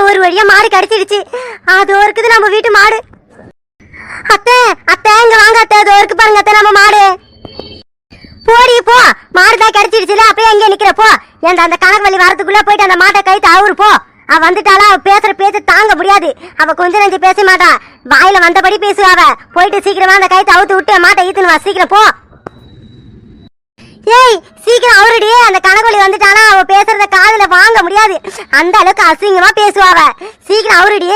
ஒரு வழியா மாடு கடிச்சிடுச்சு. அதோ இருக்குது நம்ம வீட்டு மாடு. அத்தை அத்தை இங்க வாங்க அத்தை, அதோ இருக்கு பாருங்க அத்தை நம்ம மாடு. போடி போ, மாடுதான் கடிச்சிடுச்சுல, அப்படியே எங்க நிக்கிற போ. ஏன்டா அந்த கணக்கு வழி வரதுக்குள்ள போயிட்டு அந்த மாட்டை கைத்து அவரு போ. அவ வந்துட்டாளா, அவ பேசுற பேச்சு தாங்க முடியாது. அவ கொஞ்ச நெஞ்சு பேச மாட்டா, வாயில வந்தபடி பேசுவா. அவ போயிட்டு சீக்கிரமா அந்த கைத்து அவுத்து விட்டு மாட்டை ஈத்துன்னு வா, சீக்கிரம் போ. ஏய் சீக்கிரம் அவருடி, அந்த கணக்கொலி வந்துட்டானா அவ பேசுறத காதுல வாங்க முடியாது, அந்த அளவுக்கு அசிங்கமா பேசுவாவ. சீக்கிரம் அவருடி.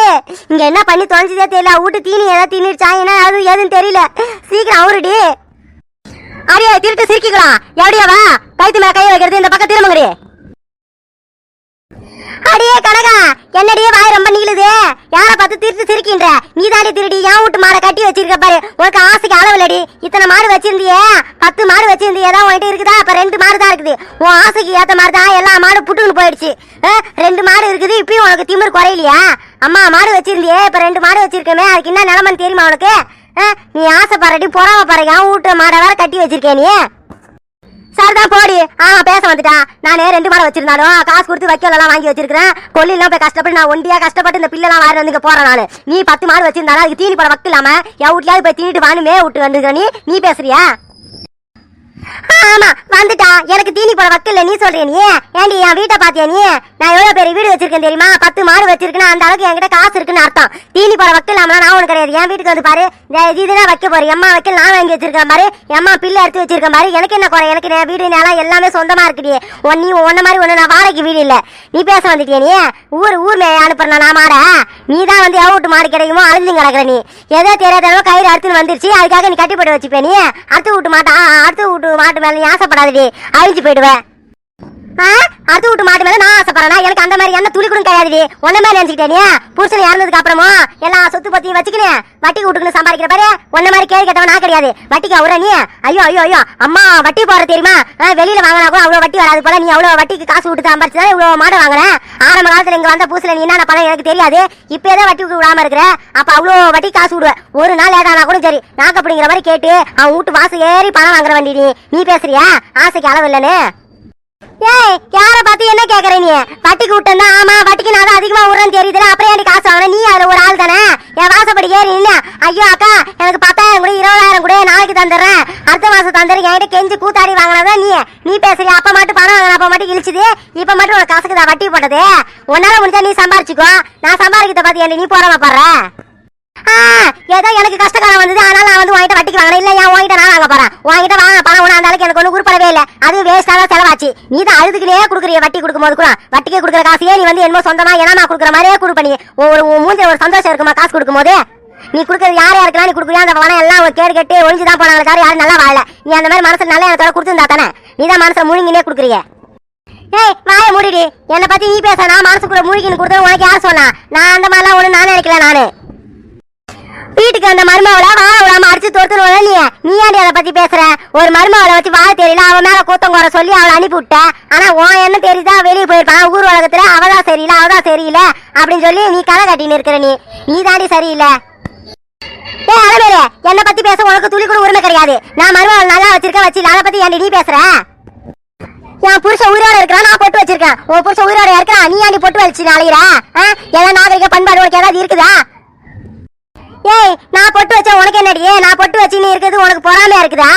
இங்க என்ன பண்ணி தொலைஞ்சதே தெரியல, வீட்டு தீனி ஏதாவது தின்னுடுச்சாங்கன்னா அது எதுன்னு தெரியல. சீக்கிரம் அவருடி. அடியே திருட்டு சிரிக்கலாம், எப்படியாவா கைத்து மேல கை வைக்கிறது, இந்த பக்கம் திரும்புங்கடி. அடியே கனகா, என்னடியே வாய் ரொம்ப நீளுது, யார பார்த்து திருட்டு சிரிக்கின்ற? நீ தாண்டி திருடி என் வீட்டு மாடை கட்டி வச்சிருக்க பாரு. உனக்கு ஆசைக்கு அளவுலடி. இத்தனை மாடு வச்சிருந்தியே, 10 மாடு வச்சிருந்தியே தான் உன்கிட்ட இருக்குதா? அப்ப 2 மாடு தான் இருக்குது. உன் ஆசைக்கு ஏத்த மாதிரி தான் எல்லா மாடு புட்டுன்னு போயிடுச்சு. 2 மாடு இருக்குது, இப்பயும் உனக்கு திமிர் குறையிலையா? அம்மா மாடு வச்சிருந்தியே, இப்ப 2 மாடு வச்சிருக்கமே, அதுக்கு என்ன நிலமன்னு தெரியுமா உனக்கு? நீ ஆசைப்படுறடி, பொறாம பாரு, என் வீட்டு மாடை வேற கட்டி வச்சிருக்கே நீ. சரிதான் போடி. பேச வந்துட்டா. நானே 2 மாடு வச்சிருந்தாலும் காசு கொடுத்து வைக்கலாம் வாங்கி வச்சிருக்கேன். கொல்லிலாம் போய் கஷ்டப்பட்டு நான் ஒண்டியா கஷ்டப்பட்டு இந்த பிள்ளைலாம் வாரி வந்து போறேன் நானு. நீ 10 மாடு வச்சிருந்தாலும் அதுக்கு தீனி போட வக்கு இல்லாம என் வீட்லயாவது போய் தீனிட்டு வானுமே விட்டு வந்துருக்க. நீ பேசுறியா? ஆமா வந்துட்டா, எனக்கு தீனி போட வக்கு இல்ல நீ சொல்றிய நீ? ஏண்டி என் வீட்டை பாத்தியா நீ? நான் எவ்வளவு பெரிய வீடு வச்சிருக்கேன் தெரியுமா? 10 மாடு வச்சிருக்கேன், அந்த அளவுக்கு என்கிட்ட காசு இருக்குன்னு அர்த்தம். தீனி போட வக்கு இல்லாம நான் ஒண்ணு கிடையாது. என் வீட்டுக்கு வந்து பாரு, இதுதான் வைக்க போறேன். எம்மா வைக்கல் நான் வாங்கி வச்சிருக்கேன் பாரு, எம்மா பிள்ளை எடுத்து வச்சிருக்கேன் பாரு. எனக்கு என்ன குறை? எனக்கு வீடு நிலம் எல்லாமே சொந்தமா இருக்குடி. நீ ஒன்ன மாதிரி ஒண்ணு நான் வாடகைக்கு வீடு இல்ல. நீ பேச வந்துட்டிய நீ? ஊர் அனுப்புறேன் நான் மாட. நீ தான் வந்து எவ்வளவு வீட்டு மாடு கிடைக்குமோ அழிஞ்சு கிடக்குற. நீ ஏதோ தெரியாத கயிறு அறுத்துன்னு வந்துருச்சு, அதுக்காக நீ கட்டி போட்டு வச்சுப்பே. நீ அடுத்து விட்டு மாட்டா, அடுத்து விட்டு மாட்டு மேல நீ ஆசைப்படாதடி, அழிஞ்சு போயிடுவேன். அடுத்து விட்டு மாட்டு மேல நான் ஆசைப்படுறேன்னா எனக்கு அந்த மாதிரி என்ன துளி கூட கிடையாதுடி. ஒன்ன மாதிரி நினைச்சுக்கிட்டே நீ? புருஷன் இறந்ததுக்கு அப்புறமா எல்லா சொத்து பத்தியும் வச்சுக்கினேன் வட்டி விட்டுக்குன்னு சம்பாதிக்கிற பாரு. ஒன்ன மாதிரி கேள்வி கேட்டவன் நான் கிடையாது. வட்டிக்கு அவ்வளோ நீ? ஐயோ ஐயோ ஐயோ அம்மா, வட்டி போற தெரியுமா? வெளியில வாங்கினா கூட அவ்வளவு வட்டி வராது போல. நீ அவ்வளவு வட்டிக்கு காசு விட்டு சம்பாதிச்சுதான் இவ்வளவு மாடு வாங்குறேன். ஆரம்ப காலத்துல இங்க வந்த புதுசுல நீ என்ன பண்ண எனக்கு தெரியாது. இப்ப ஏதோ வட்டி விடாம இருக்கிற, அப்ப அவ்வளவு வட்டி காசு விடுவேன். ஒரு நாள் லேட்டானா கூட சரி, நாக்கு அப்படிங்கிற மாதிரி கேட்டு அவன் வீட்டு வாசல் ஏறி பணம் வாங்குற வண்டி. நீ பேசுறியா ஆசைக்கு அளவு இல்லன்னு? ஏய் யார பார்த்து என்ன கேக்குற நீ? வட்டிக்கு விட்டா? ஆமா வட்டிக்கு நான் தான் அதிகமா விடுறேன்னு தெரியுதுல, அப்புறம் ஏன் காசு வாங்கின? நீ அதுல ஒரு ஆள் தானே. என் வாசப்படி ஏறி நின்று ஐயோ அக்கா எனக்கு 10,000 கூட 20,000 கூட நாளைக்கு தந்துடுறேன், அடுத்த மாசம் தந்துடுறேன் என்கிட்ட கெஞ்சி கூத்தாடி வாங்கினதான் நீ பேசுறியா? அப்ப மட்டும் பணம் வாங்கின, அப்ப மட்டும் இழிச்சுது, இப்ப மட்டும் உனக்கு காசுக்கு தான் வட்டி போட்டது. உன்னால முடிஞ்சா நீ சம்பாரிச்சுக்கோ, நான் சம்பாதிக்கிறத பார்த்து நீ போறாம பாடுற. ஏதோ எனக்கு கஷ்டகாலம் வந்தது, அதனால நான் வந்து உங்ககிட்ட வட்டிக்கு வாங்கினேன். இல்ல என் உங்ககிட்ட நான் வாங்க போறேன். உங்ககிட்ட வாங்க பணம் ஒண்ணு, அந்த அளவுக்கு எனக்கு ஒண்ணு உருப்படவே இல்லை. அது வேஸ்டா தான் செலவாச்சு. நீ தான் அழுதுக்குனே கொடுக்குறிய வட்டி கொடுக்கும் போது கூட. வட்டிக்கே கொடுக்குற காசையே நீ வந்து என்னமோ சொந்தமா ஏன்னா கொடுக்குற மாதிரியே கொடுப்ப. நீ ஒரு மூஞ்சி ஒரு சந்தோஷம் இருக்குமா காசு கொடுக்கும் போது? நீ கொடுக்குறது யார் யாருக்கெல்லாம் நீ கொடுக்குறியா அந்த பணம் எல்லாம் கேடு கட்டி ஒழிஞ்சுதான் போனாங்க தவிர யாரும் நல்லா வாழல. நீ அந்த மாதிரி மனசு நல்லா எனக்கு கொடுத்துருந்தா தானே நீ தான் மனசை முழுங்கினே கொடுக்குறீங்க. ஏய் வாய மூடிடி, என்னை பத்தி நீ பேச. நான் மனசுக்குள்ள முழுகின்னு கொடுத்தது உனக்கு யார் சொன்னா? நான் அந்த மாதிரிலாம் ஒண்ணு நான் நினைக்கல. நானு வீட்டுக்கு அந்த மருமவளை வாழ விடாம அடிச்சு தோத்துருவோம். நீ ஏன்டி அதை பத்தி பேசுற? ஒரு மருமவளை வச்சு வாழ தெரியல, அவன் மேல கூத்தங்குற சொல்லி அவளை அனுப்பி விட்ட. ஆனா உன் என்ன தெரியுதா? வெளியே போயிருப்பான் ஊர் உலகத்துல, அவதான் சரியில்லை அவதான் சரியில்லை அப்படின்னு சொல்லி நீ கதை கட்டின்னு இருக்கிற. நீ தாண்டி சரியில்லை. ஏ அலமேலே, என்னை பத்தி பேச உனக்கு துளி கூட உரிமை கிடையாது. நான் மருமவளை நல்லா வச்சிருக்க வச்சு அதை பத்தி ஏன்டி நீ பேசுற? என் புருஷன் உயிரோட இருக்கிறான், நான் பொட்டு வச்சிருக்கேன். உன் புருஷன் உயிரோட இருக்கிறான், நீ ஏன்டி பொட்டு வச்சு அழைகிற? ஏதாவது நாகரிக பண்பாடு உனக்கு ஏதாவது இருக்குதா? ஏய் நான் பொட்டு வச்சா உனக்கு என்னடியே? நான் பொட்டு வச்சு நீ இருக்கிறது உனக்கு பொறாமையா இருக்குதா?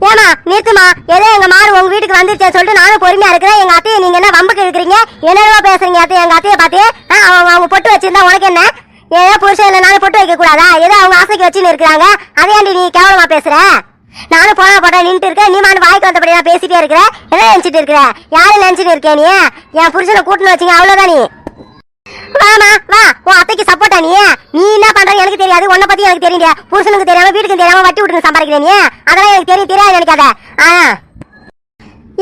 ஏமா நிறுத்துமா, ஏதோ எங்க மாடு உங்க வீட்டுக்கு வந்துருச்சேன்னு சொல்லிட்டு நானும் பொறுமையா இருக்கிறேன். எங்க அத்தையை நீங்க என்ன வம்புக்கு இருக்கிறீங்க? என்னவோ பேசுறீங்க அத்தையை? எங்க அத்தையை பார்த்து அவங்க பொட்டு வச்சிருந்தா உனக்கு என்ன? ஏதோ புருஷன் இல்லை நானும் பொட்டு வைக்க கூடாதா? ஏதோ அவங்க ஆசைக்கு வச்சுன்னு இருக்கிறாங்க, அதையாண்டி நீ கேவலமா பேசுற? நானும் போனா போட்டா நின்று இருக்க, நீ மாடு வாய்க்கு வந்தபடியா பேசிட்டே இருக்கிற. என்ன நினைச்சிட்டு இருக்கிற? யாரும் நினைச்சிட்டு இருக்கே நீ? என் புருஷனை கூட்டுன்னு வச்சிங்க அவ்வளவுதான். நீ வாமா வா, உன் அத்தைக்கு சப்போர்ட்டா நீ? நீ என்ன பண்ற எனக்கு தெரியாது, உன்னை பத்தி எனக்கு தெரியுங்க. புருஷனுக்கு தெரியாம வீட்டுக்கு தெரியாம வட்டி விட்டு சம்பாதிக்கிறேன். நீ அதெல்லாம் எனக்கு தெரியாது நினைக்காத.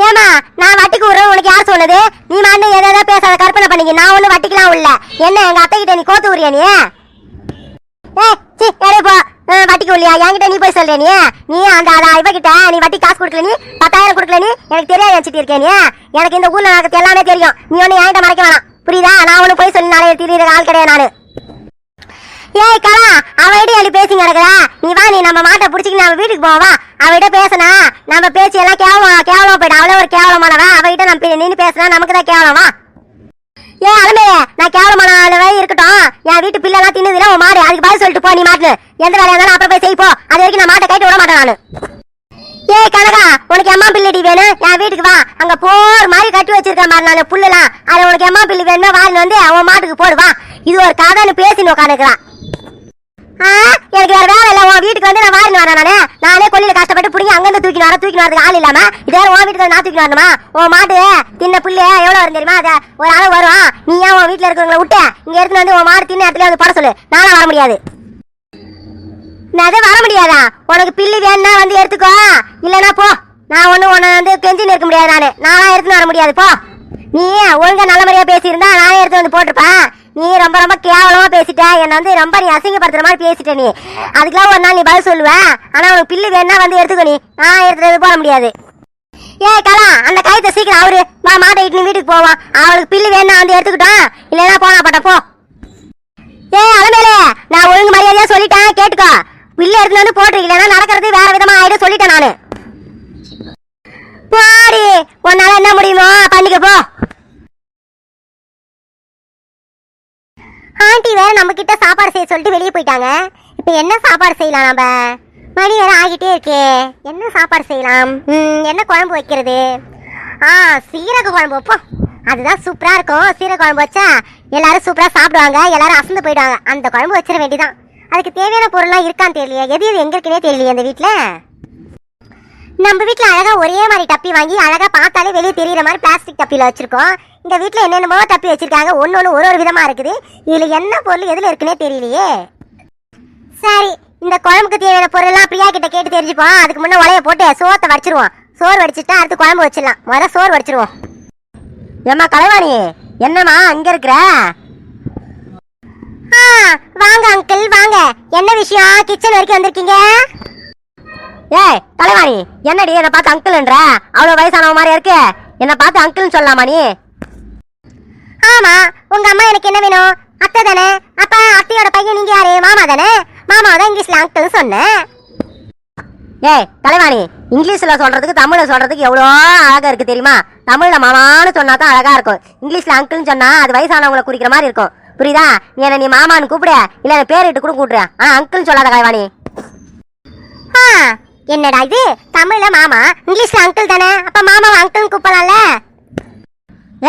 ஏமா நான் வட்டிக்கு விடுறேன் உனக்கு யார் சொன்னது? நீ மாண்டு ஏதாவது பேசாத கற்பனை பண்ணிக்க. நான் ஒண்ணு வட்டிக்கலாம் உள்ள. என்ன எங்க அத்தை கிட்ட நீ கோத்து விடுறியா? நீ போ வட்டிக்கு இல்லையா? என்கிட்ட நீ போய் சொல்ற. நீ அந்த இவகிட்ட நீ வட்டி காசு கொடுக்கல, நீ 10,000 கொடுக்கல, நீ எனக்கு தெரியாது நினைச்சிட்டு இருக்கேன். நீ எனக்கு இந்த ஊர்ல நடக்கிறது எல்லாமே தெரியும். நீ ஒண்ணு என்கிட்ட மறைக்க வேணாம், புரியுதா? நான் ஒண்ணு போய் சொல்லி நாளைய திடீர் ஆள் கிடையாது நானு. ஏய் கலா, அவகிட்ட எப்படி பேசி கிடக்குற? நீ வா, நீ நம்ம மாட்டை பிடிச்சிக்கு நம்ம வீட்டுக்கு போவா. அவகிட்ட பேசினா நம்ம பேச்சு எல்லாம் கேவலமா போயிடும். அவ்வளோ ஒரு கேவலமானவா. அவகிட்ட நம்ம நின்று பேசினா நமக்கு தான் கேவலமா. ஏ அலமே, நான் கேவலமானவே இருக்கட்டும், என் வீட்டு பிள்ளை எல்லாம் தின்னுதுல உன் மாடு, அதுக்கு பதில் சொல்லிட்டு போ நீ மாட்டு. எந்த வேலையா இருந்தாலும் அப்புறம் போய் செய் போ. அது வரைக்கும் நான் மாட்டை கைட்டு விட மாட்டேன் நானு. ஏய் கனகா, உனக்கு அம்மா பிள்ளை வேணும், என் வீட்டுக்கு வா. அங்க போர் மாதிரி கட்டி வச்சிருக்கேன் மாதிரி நான் புல்லுலாம். அது உனக்கு அம்மா பிள்ளை வேணுமா வாரின்னு வந்து அவன் மாட்டுக்கு போடுவா. இது ஒரு கதைன்னு பேசி உட்காந்துக்கிறான். எனக்கு வேற வேலை இல்ல. உன் வீட்டுக்கு வந்து நான் வாரின்னு வரேன். நானே கொல்லில கஷ்டப்பட்டு புடிங்க அங்கிருந்து தூக்கி வரதுக்கு ஆள் இல்லாம இதே உன் வீட்டுக்கு நான் தூக்கி வரணுமா? உன் மாட்டு தின்ன புள்ளு எவ்வளவு வரும் தெரியுமா? அது ஒரு அளவு வரும். நீ ஏன் உன் வீட்டுல இருக்கிறவங்களை விட்டு இங்க எடுத்துட்டு வந்து உன் மாடு தின்ன இடத்துல வந்து போட சொல்லு. நானும் வர முடியாது. வர முடியாதா? உனக்கு பில்லு வேணும்னா வந்து எடுத்துக்கோ, இல்லன்னா போ. நான் உன்னை வந்து கெஞ்சின்னு இருக்க முடியாது. நானா எடுத்துன்னு வர முடியாது. போ. நீ ஒழுங்கா நல்ல முறையா பேசியிருந்தா நானே எடுத்து வந்து போட்டிருப்பேன். நீ ரொம்ப ரொம்ப கேவலமா பேசிட்ட. என்ன வந்து ரொம்ப நீ அசிங்கப்படுத்துற மாதிரி பேசிட்ட. நீ அதுக்கெல்லாம் ஒரு நாள் நீ பதில் சொல்லுவ. ஆனா உனக்கு பில்லு வேணா வந்து எடுத்துக்கோ. நீ நான் எடுத்துட்டு போட முடியாது. ஏய் கலா, அந்த காயத்தை சீக்கிரம் அவரு மாட்டை இட்டு வீட்டுக்கு போவான். அவளுக்கு பில்லு வேணா வந்து எடுத்துக்கிட்டான், இல்லைன்னா போனா பட்ட போ. ஏய் அலமேலே, நான் ஒழுங்கு மரியாதையா சொல்லிட்டேன், கேட்டுக்கோ. பில்லு எடுத்துட்டு வந்து போட்டு, இல்லைன்னா நடக்கிறது வேற விதமா ஆயிடும் சொல்லிட்டேன் நானு. போடி, உன்னால என்ன முடியுமோ பண்ணிக்க போ. ஆண்டி வேற நம்ம கிட்ட சாப்பாடு செய்ய சொல்லிட்டு வெளியே போயிட்டாங்க. இப்ப என்ன சாப்பாடு செய்யலாம்? நம்ம மணி வேற ஆகிட்டே இருக்கே. என்ன சாப்பாடு செய்யலாம்? என்ன குழம்பு வைக்கிறது? சீரக குழம்பு வைப்போம். அதுதான் சூப்பரா இருக்கும். சீரக குழம்பு வச்சா எல்லாரும் சூப்பரா சாப்பிடுவாங்க, எல்லாரும் அசந்து போயிடுவாங்க. அந்த குழம்பு வச்சிட வேண்டியதான். அதுக்கு தேவையான பொருள்லாம் இருக்கான்னு தெரியலையே. எது எது எங்க இருக்குன்னே தெரியலையே அந்த வீட்டுல. நம்ம வீட்டுல அழகா ஒரே மாதிரி டப்பி வாங்கி அழகா பார்த்தாலே வெளியே தெரியற மாதிரி பிளாஸ்டிக் டப்பில வச்சிருக்கோம். இந்த வீட்டுல என்னென்னமோ டப்பி வச்சிருக்காங்க, ஒன்னொன்னு ஒரு விதமா இருக்குது. இதுல என்ன பொருள் எதுல இருக்குன்னே தெரியலையே. சரி, இந்த குழம்புக்கு தேவையான பொருள் எல்லாம் பிரியா கிட்ட கேட்டு தெரிஞ்சுப்போம். அதுக்கு முன்ன உலைய போட்டு சோத்தை வடிச்சிருவோம். சோறு வடிச்சுட்டா அடுத்து குழம்பு வச்சிடலாம். முதல்ல சோறு வடிச்சிருவோம். ஏம்மா கலைவாணி, என்னம்மா அங்க இருக்கிற? வாங்க அங்கிள் வாங்க. என்ன விஷயம்? கிச்சன் வரைக்கும் வந்திருக்கீங்க? ஏய் கலைவாணி, என்னடி என்ன பார்த்து அங்கிள்ன்ற? அவ்வளவு வயசானவ மாதிரியா இருக்கு. என்ன பார்த்து அங்கிள்னு சொல்லலாமா நீ? ஆமா, உங்க அம்மா எனக்கு என்ன வேணும்? அத்தை தானே. அப்ப அத்தையோட பையன் நீங்க யாரு? மாமா தானே. மாமாவை தான் இங்கிலீஷ்ல அங்கிள் சொன்னேன். ஏய் கலைவாணி, இங்கிலீஷ்ல சொல்றதுக்கு தமிழ்ல சொல்றதுக்கு எவ்வளோ அழகா இருக்கு தெரியுமா? தமிழ்ல மாமான்னு சொன்னா தான் அழகா இருக்கும். இங்கிலீஷ்ல அங்கிள்னு சொன்னா அது வயசானவங்களை குறிக்கிற மாதிரி இருக்கும். புரியுதா? நீ என்ன நீ மாமான்னு கூப்பிடு, இல்ல பேரிட்டு கூட கூப்பிடுற. அங்கிள்னு சொல்லாத கலைவாணி. என்னடா இது? தமிழ்ல மாமா, இங்கிலீஷ்ல அங்கிள் தானே. அப்ப மாமாவை அங்கிள்னு கூப்பிடலாம்ல.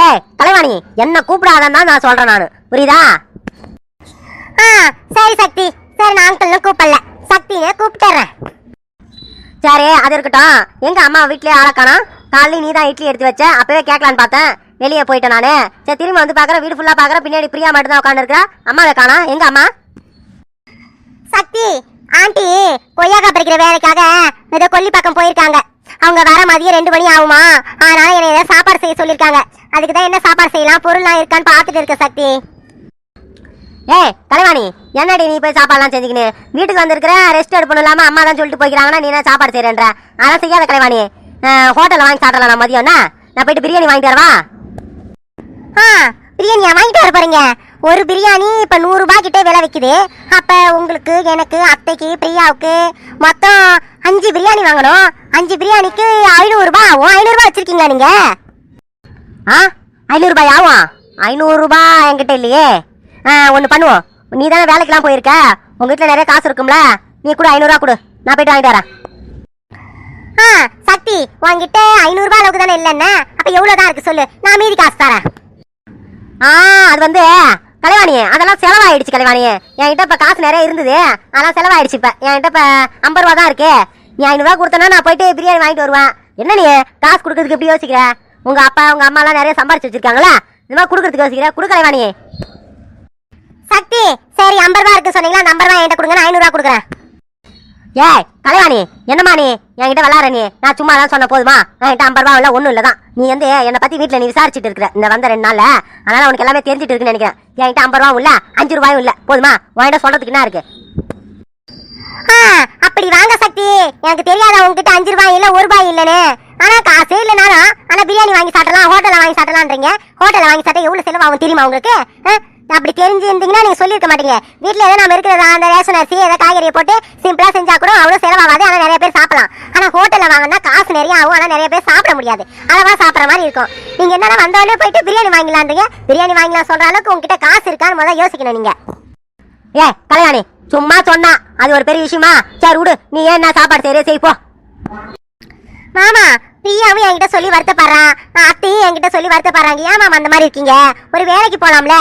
ஏய் கலைவாணி, என்ன கூப்பிடாதான் நான் சொல்றேன் நானு. புரியுதா? சரி சக்தி, சரி நான் அங்கிள்னு கூப்பிடல, சக்தினே கூப்பிட்டுறேன். சரி அது இருக்கட்டும். எங்க அம்மா வீட்லயே ஆளக்கானா? காலையில நீ தான் இட்லி எடுத்து வச்ச, அப்பவே கேட்கலான்னு பார்த்தேன். வெளியே போயிட்டேன் நானு. சரி திரும்பி வந்து பாக்குறேன், வீடு ஃபுல்லா பாக்குறேன், பின்னாடி பிரியா மட்டும் தான் உட்காந்து இருக்கா. அம்மாவை காணா. எங்க அம்மா? சக்தி ஆண்டி கொய்யாக்கா பறிக்கிற வேலைக்காக ஏதோ கொல்லி பக்கம் போயிருக்காங்க. அவங்க வர மதியம் 2 மணி ஆகுமா. அதனால என்ன ஏதாவது சாப்பாடு செய்ய சொல்லிருக்காங்க. அதுக்கு தான் என்ன சாப்பாடு செய்யலாம், பொருள்லாம் இருக்கான்னு பார்த்துட்டு இருக்க சக்தி. ஏய் கலைவாணி, என்னடி நீ போய் சாப்பாடுலாம் செஞ்சுக்கின்னு வீட்டுக்கு வந்திருக்கிற? ரெஸ்ட் எடுப்பணும் இல்லாம அம்மா தான் சொல்லிட்டு போய்க்கிறாங்கன்னா நீ என்ன சாப்பாடு செய்யறன்ற? அதெல்லாம் செய்யாத கலைவாணி. ஹோட்டல்ல வாங்கி சாப்பிடலாம். நான் மதியம்னா நான் போயிட்டு பிரியாணி வாங்கிட்டு வரவா? பிரியாணியா வாங்கிட்டு வர போறீங்க? ஒரு பிரியாணி இப்ப 100 ரூபாய் கிட்டே விலை விக்குது. அப்ப உங்களுக்கு, எனக்கு, அத்தைக்கு, பிரியாவுக்கு மொத்தம் 5 பிரியாணி வாங்கணும். 5 பிரியாணிக்கு 500 ரூபாய் ஆகும். 500 ரூபாய் வச்சிருக்கீங்களா நீங்க? 500 ரூபாய் ஆகும். 500 ரூபாய் என்கிட்ட இல்லையே. ஒண்ணு பண்ணுவோம், நீ தானே வேலைக்கெல்லாம் போயிருக்க, உங்க வீட்டுல நிறைய காசு இருக்கும்ல, நீ கூட 500 ரூபாய் கொடு, நான் போயிட்டு வாங்கிட்டு வரேன். சக்தி உங்ககிட்ட 500 ரூபாய் அளவுக்கு தானே இல்லைன்னா அப்ப எவ்வளவுதான் இருக்கு சொல்லு, நான் மீதி காசு தரேன். அது வந்து கலைவாணி, அதெல்லாம் செலவாயிடுச்சு கலைவாணி. என்கிட்ட இப்ப காசு நிறைய இருந்தது, அதெல்லாம் செலவாயிடுச்சு. இப்ப என்கிட்ட இப்ப 50 ரூபா தான் இருக்கு. நீ 500 ரூபாய் கொடுத்தனா நான் போயிட்டு பிரியாணி வாங்கிட்டு வருவேன். என்ன நீ காசு கொடுக்கறதுக்கு எப்படி யோசிக்கிற? உங்க அப்பா உங்க அம்மா எல்லாம் நிறைய சம்பாரிச்சு வச்சிருக்காங்களா, இந்த மாதிரி கொடுக்கறதுக்கு யோசிக்கிற? கொடு கலைவாணி. சக்தி சரி 50 ரூபாய் இருக்கு சொன்னீங்களா, அந்த 50 ரூபாய் என்கிட்ட கொடுங்க, நான் 500 ரூபாய் கொடுக்குறேன். ஏய் கலைவாணி, என்னம்மா நீ என்கிட்ட விளாடுற? நீ நான் சும்மா தான் சொன்ன போதுமா? என்கிட்ட 50 ரூபாய் இல்ல ஒண்ணும் இல்லதான். நீ வந்து என்னை பத்தி வீட்டுல நீ விசாரிச்சுட்டு இருக்கிற இந்த வந்த 2 நாள்ல, அதனால உனக்கு எல்லாமே தெரிஞ்சுட்டு இருக்குன்னு நினைக்கிறேன். என்கிட்ட 50 ரூபாயும் இல்ல 5 ரூபாயும் இல்ல, போதுமா? உன்கிட்ட சொல்றதுக்கு என்ன இருக்கு? அப்படி வாங்க சக்தி, எனக்கு தெரியாத உங்ககிட்ட 5 ரூபாய் இல்ல 1 ரூபாய் இல்லன்னு. ஆனா காசே இல்லனாலும் ஆனா பிரியாணி வாங்கி சாப்பிடலாம், ஹோட்டல்ல வாங்கி சாப்பிடலான்றீங்க. ஹோட்டல்ல வாங்கி சாப்பிட்டா எவ்வளவு செலவாகும் தெரியுமா உங்களுக்கு? அப்படி தெரிஞ்சிருந்தீங்கன்னா நீங்க சொல்லிருக்க மாட்டீங்க. வீட்டுல ஏதோ நம்ம இருக்கிற அந்த ரேஷன் அரிசி ஏதோ காய்கறியை போட்டு சிம்பிளா செஞ்சா கூட அவ்வளவு செலவாகாது. ஆனா நிறைய பேர் சாப்பிடலாம். ஆனா ஹோட்டல்ல வாங்கினா காசு நிறைய ஆகும். ஆனா நிறைய பேர் சாப்பிட முடியாது. அளவா சாப்பிட்ற மாதிரி இருக்கும். நீங்க என்னன்னா வந்தவொடனே போயிட்டு பிரியாணி வாங்கலான்றீங்க. பிரியாணி வாங்கலாம் சொல்ற அளவுக்கு உங்ககிட்ட காசு இருக்கான்னு முதல்ல யோசிக்கணும் நீங்க. கல்யாணி சும்மா சொன்னா அது ஒரு பெரிய விஷயமா? சரி விடு, நீ ஏன் சாப்பாடு செய்யறே செய்ப்போ. மாமா பிரியாவும் என்கிட்ட சொல்லி வருத்தப்படுறான், அத்தையும் என்கிட்ட சொல்லி வருத்தப்படுறாங்க. ஏன் மாமா அந்த மாதிரி இருக்கீங்க? ஒரு வேலைக்கு போலாம்ல.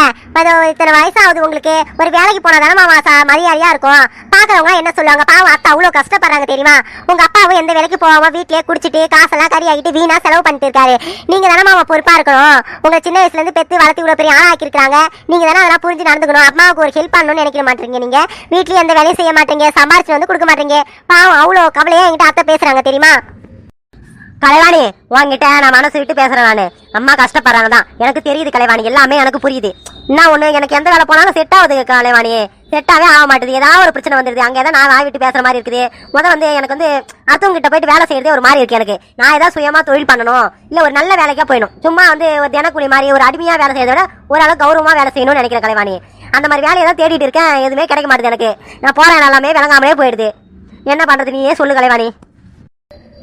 இத்தனை வயசாகுது உங்களுக்கு, ஒரு வேலைக்கு போனாதானே மாமா மரியாதையா இருக்கும். பாக்குறவங்க என்ன சொல்லுவாங்க? பாவம் அத்தை அவ்வளவு கஷ்டப்படுறாங்க தெரியுமா? உங்க அப்பாவும் எந்த வேலைக்கு போவாம வீட்லயே குடிச்சிட்டு காசெல்லாம் கறி ஆகிட்டு வீணா செலவு பண்ணிட்டு இருக்காரு. நீங்க தானே மாமா பொறுப்பா இருக்கணும். உங்க சின்ன வயசுல இருந்து பெத்து வளர்த்து இவ்வளவு பெரிய ஆளா ஆக்கிருக்காங்க. நீங்க தானே அதெல்லாம் புரிஞ்சு நடந்துக்கணும். அம்மாவுக்கு ஒரு ஹெல்ப் பண்ணணும்னு நினைக்க மாட்டீங்க. நீங்க வீட்லயே எந்த வேலையும் செய்ய மாட்டீங்க, சம்பாரிச்சு வந்து கொடுக்க மாட்டீங்க. பாவம் அவ்வளவு கவலையா என்கிட்ட அத்தை பேசுறாங்க தெரியுமா? கலைவாணி உங்ககிட்ட நான் மனசு விட்டு பேசுறேன். நானு அம்மா கஷ்டப்படுறாங்க தான் எனக்கு தெரியுது கலைவாணி, எல்லாமே எனக்கு புரியுது. என்ன ஒண்ணு, எனக்கு எந்த வேலை போனாலும் செட் ஆகுது கலைவாணி, செட்டாவே ஆக மாட்டேது. ஏதாவது ஒரு பிரச்சனை வந்துருது, அங்கே தான் நான் வாய் விட்டு பேசுற மாதிரி இருக்குது. வந்து எனக்கு வந்து அடுத்தவங்க கிட்ட போயிட்டு வேலை செய்யறதே ஒரு மாதிரி இருக்கு. எனக்கு நான் ஏதாவது சுயமா தொழில் பண்ணணும், இல்ல ஒரு நல்ல வேலைக்கா போயிடும். சும்மா வந்து ஒரு தினக்கூலி மாதிரி ஒரு அடிமையா வேலை செய்யறத விட ஓரளவு கௌரவமா வேலை செய்யணும்னு நினைக்கிறேன் கலைவாணி. அந்த மாதிரி வேலையை தான் தேடிட்டு இருக்கேன், எதுவுமே கிடைக்க மாட்டேது எனக்கு. நான் போறேன் எல்லாமே விளங்காமலே போயிடுது. என்ன பண்றது நீயே சொல்லு கலைவாணி.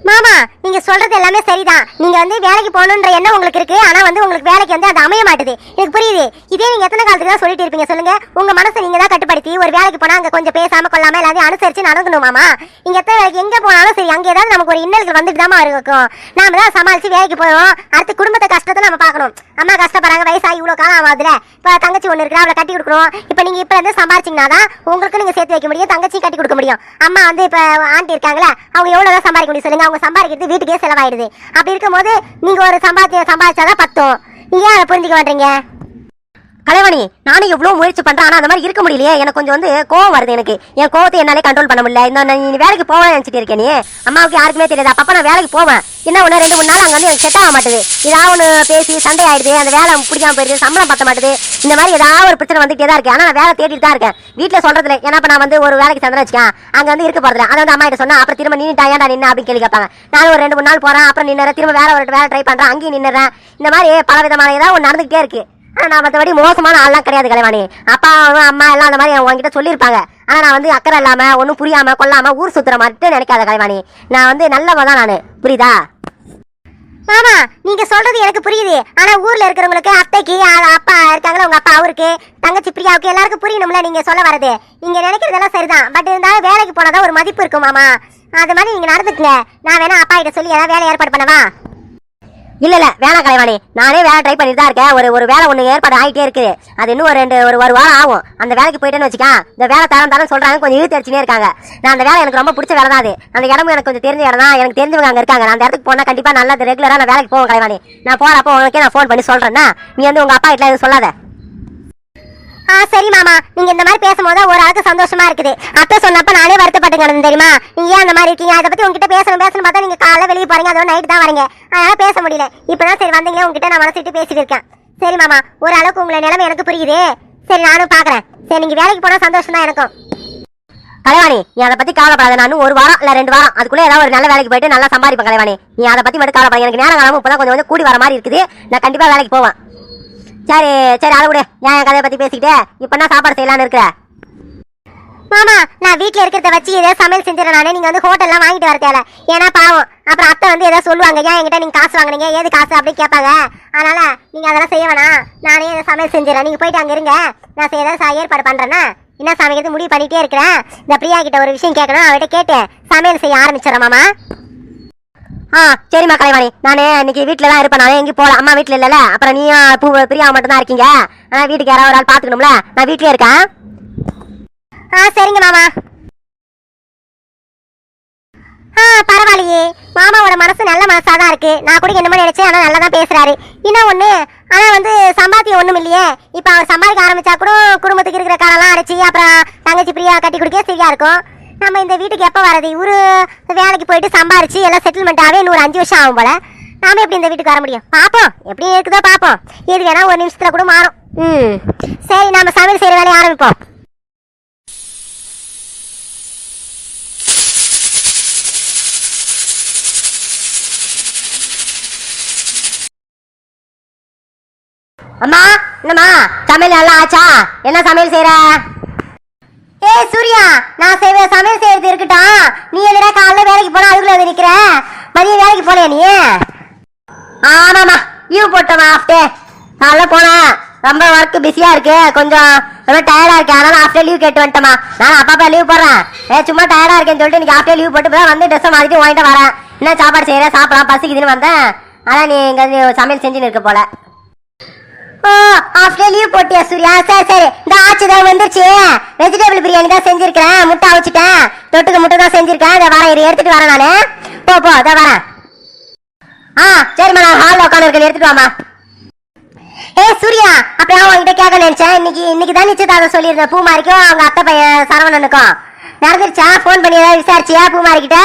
மாமா நீங்க சொல்றது எல்லாமே சரிதான். நீங்க வந்து வேலைக்கு போகணுன்ற எண்ணம் உங்களுக்கு இருக்கு. ஆனா வந்து உங்களுக்கு வேலைக்கு வந்து அது அமைய மாட்டுது. எனக்கு புரியுது. இதே நீங்க எத்தனை காலத்துக்கு தான் சொல்லிட்டு இருப்பீங்க சொல்லுங்க? உங்க மனசை நீங்க தான் கட்டுப்படுத்தி ஒரு வேலைக்கு போனா அங்க கொஞ்சம் பேசாம கொள்ளாம எல்லாத்தையும் அனுசரிச்சு நடக்கணும் மாமா. நீங்க எத்தனை வேலைக்கு எங்க போனாலும் சரி, அங்க ஏதாவது நமக்கு ஒரு இன்னல்கள் வந்துட்டு தான் இருக்கும். நாம தான் சமாளிச்சு வேலைக்கு போறோம். அடுத்து குடும்பத்தை கஷ்டத்தை நம்ம பார்க்கணும். அம்மா கஷ்டப்படுறாங்க, வயசாகி இவ்வளவு காலம் ஆகுதுல. இப்ப தங்கச்சி ஒண்ணு இருக்கு, அவளை கட்டி கொடுக்கணும். இப்ப நீங்க இப்ப இருந்து சம்பாரிச்சீங்கன்னா தான் உங்களுக்கு நீங்க சேர்த்து வைக்க முடியும், தங்கச்சி கட்டி கொடுக்க முடியும். அம்மா வந்து இப்ப ஆண்டி இருக்காங்களா, அவங்க எவ்வளவுதான் சம்பாதிக்க முடியும் சொல்லுங்க? அவங்க சம்பாதிக்கிறது வீட்டுக்கே செலவாயிடுது. அப்படி இருக்கும்போது நீங்க ஒரு சம்பாதிச்சாதான் பத்தும். நீங்க அதை புரிஞ்சுக்க மாட்டீங்க கலைவாணி. நானும் எவ்வளவு முயற்சி பண்றேன், ஆனா அந்த மாதிரி இருக்க முடியலையே. எனக்கு கொஞ்சம் வந்து கோவம் வருது. எனக்கு என் கோவத்தை என்னாலே கண்ட்ரோல் பண்ண முடியல. இந்த நீ வேலைக்கு போவேன் நினைச்சிட்டு இருக்கேன். நீ அம்மாவுக்கு யாருக்குமே தெரியாது. அப்ப நான் வேலைக்கு போவேன். என்ன ஒன்று 2-3 நாள் அங்கே வந்து எனக்கு செட் ஆக மாட்டுது. ஏதாவது ஒன்று பேசி சண்டை ஆயிடுது, அந்த வேலை பிடிக்காம போயிடுது, சம்பளம் பத்த மாட்டுது. இந்த மாதிரி ஏதாவது ஒரு பிரச்சனை வந்துட்டே தான் இருக்கு. ஆனா நான் வேலை தேடிட்டு தான் இருக்கேன். வீட்டில் சொல்றதுல ஏன்னா இப்ப நான் வந்து ஒரு வேலைக்கு சேர்ந்து வச்சுக்கேன், அங்க வந்து இருக்க போறதுல அதை வந்து அம்மா கிட்ட சொன்னா அப்புறம் திரும்ப நின்னுட்டா ஏன்டா நின்று அப்படின்னு கேள்வி கேட்பாங்க. நானும் ஒரு 2-3 நாள் போறேன், அப்புறம் நின்னுறேன், திரும்ப வேலை ட்ரை பண்றேன், அங்கேயும் நின்னுறேன். இந்த மாதிரி பல விதமான ஏதாவது ஒன்று நடந்துகிட்டே இருக்கு. ஆனா நான் மற்றபடி மோசமான ஆள்லாம் கிடையாது கலைவாணி. அப்பா அம்மா எல்லாம் அந்த மாதிரி உங்ககிட்ட சொல்லியிருப்பாங்க. ஆனா நான் வந்து அக்கறை இல்லாம ஒன்னும் புரியாம கொள்ளாம ஊர் சுத்துற மட்டும் நினைக்காத கலைவாணி. நான் வந்து நல்லவன் தான் நானு, புரியுதா? மாமா நீங்க சொல்றது எனக்கு புரியுது. ஆனா ஊர்ல இருக்கிறவங்களுக்கு அத்தைக்கு அப்பா இருக்காங்களா, உங்க அப்பா அவருக்கு தங்கச்சி பிரியாவுக்கு எல்லாருக்கும் புரியணும்ல நீங்க சொல்ல வரது. நீங்க நினைக்கிறதெல்லாம் சரிதான். பட் இருந்தாலும் வேலைக்கு போனாதான் ஒரு மதிப்பு இருக்கும் மாமா. அது மாதிரி நீங்க நடந்துக்குங்க. நான் வேணா அப்பா கிட்ட சொல்லி ஏதாவது வேலை ஏற்பாடு பண்ணவா? இல்ல வேணாம் கலைவாணி, நானே வேலை ட்ரை பண்ணிட்டு தான் இருக்கேன். ஒரு வேலை ஒண்ணு ஏற்பாடு ஆகிட்டே இருக்கு. அது இன்னும் ஒரு வாரம் ஆகும். அந்த வேலைக்கு போயிட்டேன்னு வச்சுக்கா, இந்த வேலை தரம் சொல்றாங்க, கொஞ்சம் இழுத்து அடிச்சுனே இருக்காங்க. நான் அந்த வேலை எனக்கு ரொம்ப பிடிச்ச வேலை தான். அது அந்த இடமும் எனக்கு கொஞ்சம் தெரிஞ்ச இடம் தான். எனக்கு தெரிஞ்சவங்க அங்க இருக்காங்க. நான் அந்த இடத்துக்கு போனா கண்டிப்பா நல்லா ரெகுலரா நான் வேலைக்கு போவேன் கலைவாணி. நான் போறப்போ உனக்கே நான் ஃபோன் பண்ணி சொல்றேன்னா, நீ வந்து உங்க அப்பா கிட்ட எதுவும் சொல்லாத. சரி மாமா, நீங்க இந்த மாதிரி பேசும்போது ஒரு ஆளுக்கு சந்தோஷமா இருக்குது. அத்தை சொன்னப்ப நானே வருத்தப்பட்டு கிடந்து தெரியுமா? நீங்க ஏன் அந்த மாதிரி இருக்கீங்க? அதை பத்தி உங்ககிட்ட பேசணும் பார்த்தா நீங்க காலைல வெளியே போறீங்க, அதோட நைட் தான் வரீங்க. அதனால பேச முடியல. இப்பதான் சரி வந்தீங்க, உங்ககிட்ட நான் மனசு விட்டு பேசிட்டு இருக்கேன். சரி மாமா, ஒரு அளவுக்கு உங்களை நிலைமை எனக்கு புரியுது. சரி நானும் பாக்குறேன். சரி நீங்க வேலைக்கு போனா சந்தோஷம் தான் எனக்கும். கலைவாணி நீ அதை பத்தி கவலைப்படாத. நானும் 1 வாரம் இல்ல 2 வாரம் அதுக்குள்ள ஏதாவது ஒரு நல்ல வேலைக்கு போயிட்டு நல்லா சம்பாதிப்பேன் கலைவாணி. நீ அதை பத்தி மட்டும் கவலைப்படாத. எனக்கு நேரம் காலமும் இப்பதான் கொஞ்சம் கூடி வர மாதிரி இருக்குது. நான் கண்டிப்பா வேலைக்கு போவேன். சரி அதை விடு, நான் என் கதையை பத்தி பேசிக்கிட்டே இப்ப நான் சாப்பாடு செய்யலான்னு இருக்கிற. மாமா நான் வீட்டுல இருக்கிறத வச்சு ஏதாவது சமையல் செஞ்சிடறேன் நானே. நீங்க வந்து ஹோட்டல்லாம் வாங்கிட்டு வர தேவை. ஏன்னா பாவம் அப்புறம் அத்தை வந்து ஏதாவது சொல்லுவாங்க, ஏன் என்கிட்ட நீங்க காசு வாங்குனீங்க, ஏது காசு அப்படி கேட்பாங்க. அதனால நீங்க அதெல்லாம் செய்ய வேணாம், நானே சமையல் செஞ்சிடறேன். நீங்க போயிட்டு அங்க இருங்க, நான் ஏதாவது ஏற்பாடு பண்றேன்னா என்ன சமைக்கிறது முடிவு பண்ணிட்டே இருக்கிறேன். இந்த பிரியா கிட்ட ஒரு விஷயம் கேட்கணும், அவட்ட கேட்டு சமையல் செய்ய ஆரம்பிச்சிடறேன் மாமா. சரிம்மா கலைவாணி, நானே இன்னைக்கு வீட்டுல தான் இருப்பேன். நானே எங்கேயும் போல, அம்மா வீட்டுல இல்லல. அப்புறம் நீ பிரியா மட்டும் தான் இருக்கீங்க. வீட்டுக்கு யாராவது ஒரு ஆள் பாத்துக்கணும்ல, நான் வீட்லயே இருக்கேன். சரிங்க மாமா. பரவாயில்லையே, மாமாவோட மனசு நல்ல மனசாதான் இருக்கு. நான் கூட என்னமோ நினைச்சேன், ஆனா நல்லா தான் பேசுறாரு. இன்னும் ஒண்ணு, ஆனா வந்து சம்பாத்தியம் ஒண்ணும் இல்லையே. இப்ப அவர் சம்பாதிக்க ஆரம்பிச்சா கூட குடும்பத்துக்கு இருக்கிற காரெல்லாம் அடைச்சி அப்புறம் தங்கச்சி பிரியா கட்டி குடிக்க சரியா இருக்கும். நம்ம இந்த வீட்டுக்கு எப்ப வரது? இவரு வேலைக்கு போயிட்டு சம்பாரிச்சு எல்லாம் செட்டில்மெண்ட் ஆகவே இன்னும் ஒரு 5 வருஷம் ஆகும் போல. நாம எப்படி இந்த வீட்டுக்கு வர முடியும்? பாப்போம், எப்படி இருக்குதோ பாப்போம். எது வேணா ஒரு நிமிஷத்துல கூட மாறும். சரி, நாம சமையல் செய்யற வேலையை ஆரம்பிப்போம். அம்மா என்னம்மா சமையல் எல்லாம் ஆச்சா? என்ன சமையல் செய்யற? ஏய் சூர்யா, நான் சமையல் செய்யறது இருக்கட்டும், நீ என்னடா காலைல வேலைக்கு போனா அதுக்குள்ள வந்து நிக்கிற? மதியம் வேலைக்கு போனியா நீ? ஆமாம்மா, லீவ் போட்டோமா ஆஃப்டே. காலைல போனேன், ரொம்ப ஒர்க் பிஸியா இருக்கு, கொஞ்சம் ரொம்ப டயர்டா இருக்கு, அதனால ஆஃப்டே லீவ் கேட்டு வந்துட்டோமா. நான் அப்பப்பா லீவ் போடுறேன். சும்மா டயர்டா இருக்கேன்னு சொல்லிட்டு இன்னைக்கு ஆஃப்டே லீவ் போட்டு வந்து ட்ரெஸ் மாத்திட்டு வாங்கிட்டு வரேன். என்ன சாப்பாடு செய்யற, சாப்பிடலாம் பசிக்குதுன்னு வந்தேன். அதான் நீ இங்க சமையல் செஞ்சுன்னு இருக்க போல. ஓ ஆஃப்டே லீவ் போட்டியா சூர்யா? சரி சரி, இந்த ஆச்சு தான் வந்துருச்சு. வெஜிடபிள் பிரியாணி தான் செஞ்சிருக்கேன், முட்டை அவிச்சிட்டேன், தொட்டுக்க முட்டை தான் செஞ்சிருக்கேன். இதை வரேன், இதை எடுத்துட்டு வரேன் நானு. போ போ, இதை வரேன். சரிம்மா, நான் ஹாலில் உட்காந்து இருக்கேன், எடுத்துட்டு வாமா. சூர்யா, அப்புறம் உங்ககிட்ட கேட்க நினைச்சேன். இன்னைக்கு தான் நிச்சயதார்த்தம் சொல்லியிருந்தேன் பூமாரிக்கும் அவங்க அத்தை பையன் சரவணனுக்கும். நடந்துருச்சா? ஃபோன் பண்ணி ஏதாவது விசாரிச்சியா பூமாரிக்கிட்ட?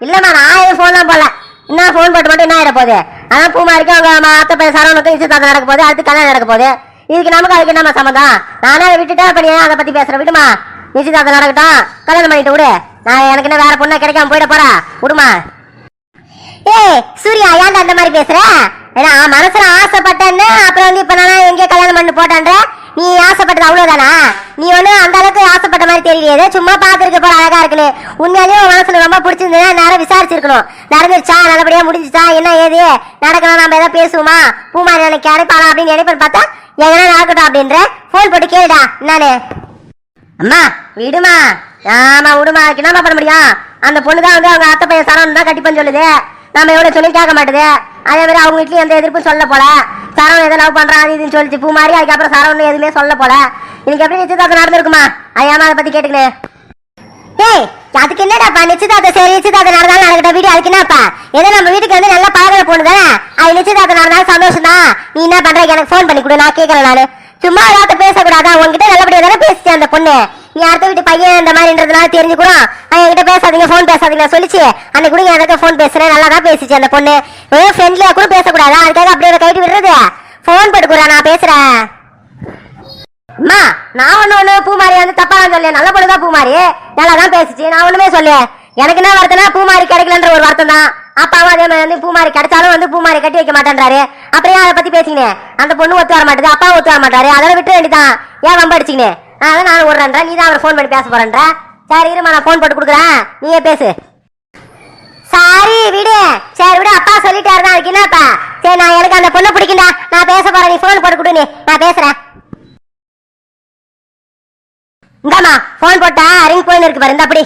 இல்லம்மா, நான் எதுவும் ஃபோன்லாம் போடல. என்ன ஃபோன் போட்டு மட்டும் என்ன ஆயிட போகுது? அதான் பூமாரிக்கும் அவங்க அத்தை பையன் சரவணனுக்கும் நிச்சயதார்த்தம் நடக்க போகுது, அடுத்து கல்யாணம் நடக்க போகுது. இதுக்கு நமக்கு அதுக்கு என்னம்மா சம்மந்தம்? நானே அதை விட்டுட்டா பண்ணி அதை பத்தி பேசுறேன். விடுமா, நிச்சயதார்த்தம் நடக்கட்டும், கல்யாணம் பண்ணிட்டு விடு. நான் எனக்கு என்ன வேற பொண்ணை கிடைக்காம போயிட போறா, விடுமா. சூர்யா, ஏன்டா அந்த மாதிரி பேசுற? ஏன்னா மனசுல ஆசைப்பட்டேன்னு அப்புறம் இப்ப நான் எங்கே கல்யாணம் பண்ணி போட்டேன்ற? நீ ஆசைப்பட்டது அவ்வளவுதானா? நீ அந்த அளவுக்கு ஆசைப்பட்ட மாதிரி தெரியலையே, சும்மா பாத்துருக்க போற அழகா இருக்குன்னு. உண்மையாலேயே உன் மனசுல ரொம்ப பிடிச்சிருந்தா நேரம் விசாரிச்சிருக்கணும். நடந்துருச்சா, நல்லபடியா முடிஞ்சுச்சா, என்ன ஏது நடக்கணும், நம்ம ஏதாவது பேசுவோமா, பூமாரி எனக்கு கிடைப்பாளா அப்படின்னு நினைப்பேன்னு பார்த்தா எங்கன்னா நடக்கட்டும் அப்படின்ற. போன் போட்டு கேளுடா நானு. அம்மா விடுமா. ஆமா விடுமா, அதுக்கு என்ன பண்ண முடியும்? அந்த பொண்ணுதான் அவங்க அத்தை பையன் சரவணன் தான் கட்டிப்பன்னு சொல்லுது. நம்ம எவ்வளவு சொல்லி கேட்க மாட்டேது. அதே மாதிரி அவங்க வீட்லயும் எந்த எதிர்ப்பும் சொல்ல போல. சரவணன் எதை லவ் பண்றான் அது இதுன்னு சொல்லிச்சு பூமாரி. அதுக்கப்புறம் சரவணன் எதுவுமே சொல்ல போல. இன்னைக்கு எப்படி நிச்சயதார்த்தம் நடந்திருக்குமா? ஐயாமா அதை பத்தி கேட்டுக்கணும். அதுக்கு என்னடாப்பா நிச்சயதார்த்தம்? சரி, நிச்சயதார்த்தம் நடந்தாலும் நடக்கட்டும், வீடு அதுக்கு என்னப்பா? ஏதோ நம்ம வீட்டுக்கு நல்லா பழகிற பொண்ணு தானே, அது நிச்சயதார்த்தம் நடந்தாலும் சந்தோஷம் தான். நீ என்ன பண்ற, எனக்கு ஃபோன் பண்ணி கொடு, நான் கேட்கறேன். நானு சும்மா ஏதாவது பேசக்கூடாதா? உங்ககிட்ட நல்லபடியா தானே பேசிச்சு அந்த பொண்ணு. நீ அடுத்த வீட்டு பையன் இந்த மாதிரின்றதுனால தெரிஞ்சுக்கூடும். என்கிட்ட பேசாதீங்க, ஃபோன் பேசாதீங்க சொல்லிச்சு. அன்னைக்கு கூட எனக்கு ஃபோன் பேசுறேன், நல்லா தான் பேசிச்சு அந்த பொண்ணு. ஃப்ரெண்ட்லியா கூட பேசக்கூடாதா? அதுக்காக அப்படியே கைட்டு விடுறது? ஃபோன் போட்டுக்கூடா, நான் பேசுறேன். அம்மா நான் ஒண்ணு பூமாரி தப்பா சொல்ல, நல்ல பொண்ணுதான் பூமாரி, நல்லா தான் பேசிச்சு. நான் ஒண்ணுமே சொல்ல. எனக்கு என்ன வருத்தம்னா பூமாரி கிடைக்கலன்ற ஒரு வருத்தம் தான். அப்பாவும் அதே மாதிரி பூமாரி கிடைச்சாலும் பூமாரி கட்டி வைக்க மாட்டேன்றாரு. அப்புறம் அதை பத்தி பேசிக்கினேன். அந்த பொண்ணு ஒத்து வர மாட்டேது, அப்பாவும் ஒத்து வர மாட்டாரு. அதெல்லாம் விட்டு வேண்டிதான், ஏன் வம்ப அடிச்சுக்கினேன்? அதான் நான் விடுறேன்ற, நீ தான் அவர் ஃபோன் பண்ணி பேச போறேன்ற. சரி இருமா, நான் ஃபோன் போட்டு கொடுக்குறேன், நீயே பேசு. சாரி விடு. சரி விடு, அப்பா சொல்லிட்டாரு தான், அதுக்கு என்னப்பா? சரி, நான் எனக்கு அந்த பொண்ணை பிடிக்குண்டா, நான் பேச போறேன், நீ ஃபோன் போட்டு கொடு, நீ நான் பேசுறேன். இந்தாமா ஃபோன் போட்டா ரிங் போயின்னு இருக்கு பாரு, இந்த அப்படி